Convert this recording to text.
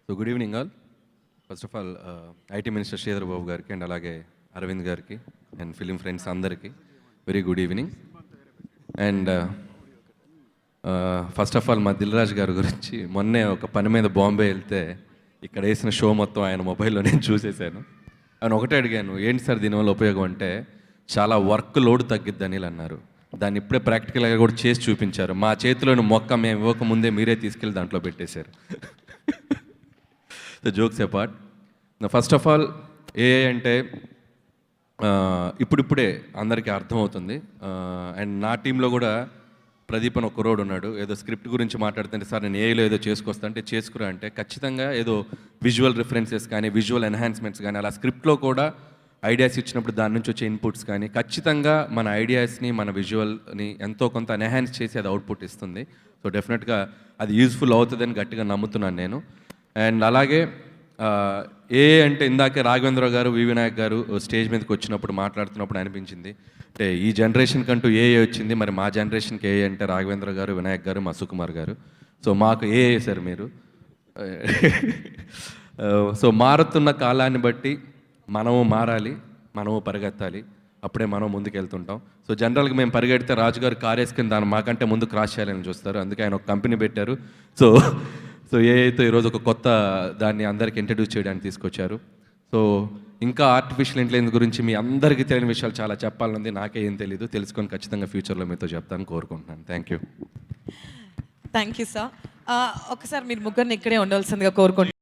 So good evening all. First of all IT minister Sridhar Babu గారికి and అలాగే అరవింద్ గారికి and film friends అందరికీ very good evening. And first of all మా దిల్ రాజు గారి గురించి మొన్నే ఒక పని మీద బాంబే వెళ్తే ఇక్కడ వేసిన షో మొత్తం ఆయన మొబైల్లో నేను చూసేసాను. ఆయన ఒకటే అడిగాను, ఏంటి సార్ దీనివల్ల ఉపయోగం అంటే చాలా వర్క్ లోడ్ తగ్గిద్దని ఇలా అన్నారు. దాన్ని ఇప్పుడే ప్రాక్టికల్గా కూడా చేసి చూపించారు. మా చేతిలోని మొక్క మేము ఇవ్వకముందే మీరే తీసుకెళ్ళి దాంట్లో పెట్టేశారు. The jokes apart, first of all AI అంటే ఇప్పుడిప్పుడే అందరికీ అర్థమవుతుంది. అండ్ నా టీంలో కూడా ప్రదీప్ అని ఒక రోడ్ ఉన్నాడు. ఏదో స్క్రిప్ట్ గురించి మాట్లాడుతుంటే సార్ నేను ఏఐలో ఏదో చేసుకొస్తా అంటే చేసుకురా అంటే ఖచ్చితంగా ఏదో విజువల్ రిఫరెన్సెస్ కానీ విజువల్ ఎన్హాన్స్మెంట్స్ కానీ అలా స్క్రిప్ట్లో కూడా ఐడియాస్ ఇచ్చినప్పుడు దాని నుంచి వచ్చే ఇన్పుట్స్ కానీ ఖచ్చితంగా మన ఐడియాస్ని మన విజువల్ని ఎంతో కొంత ఎన్హాన్స్ చేసి అది అవుట్పుట్ ఇస్తుంది. సో డెఫినెట్గా అది యూజ్ఫుల్ అవుతుందని గట్టిగా నమ్ముతున్నాను నేను. అండ్ అలాగే ఏఏ అంటే ఇందాకే రాఘవేంద్ర గారు వి వినాయక్ గారు స్టేజ్ మీదకి వచ్చినప్పుడు మాట్లాడుతున్నప్పుడు అనిపించింది, అంటే ఈ జనరేషన్ కంటూ ఏఏ వచ్చింది, మరి మా జనరేషన్కి ఏఏ అంటే రాఘవేంద్ర గారు, వినాయక్ గారు, మా సుకుమార్ గారు. సో మాకు ఏఏ సార్ మీరు. సో మారుతున్న కాలాన్ని బట్టి మనము మారాలి, మనము పరిగెత్తాలి, అప్పుడే మనం ముందుకు వెళ్తుంటాం. సో జనరల్గా మేము పరిగెడితే రాజుగారు కార్ వేసుకుని దాన్ని మాకంటే ముందు క్రాస్ చేయాలని చూస్తారు. అందుకే ఆయన ఒక కంపెనీ పెట్టారు. సో ఏఐతో ఈరోజు ఒక కొత్త దాన్ని అందరికి ఇంట్రడ్యూస్ చేయడానికి తీసుకొచ్చారు. సో ఇంకా ఆర్టిఫిషియల్ ఇంటెలిజెన్స్ గురించి మీ అందరికీ తెలియని విషయాలు చాలా చెప్పాలనుంది. నాకే ఏం తెలీదు, తెలుసుకొని ఖచ్చితంగా ఫ్యూచర్లో మీతో చెప్తాను కోరుకుంటున్నాను. Thank you sir. ఒకసారి మీరు ముగ్గురిని ఇక్కడే ఉండవలసిందిగా కోరుకుంటున్నాను.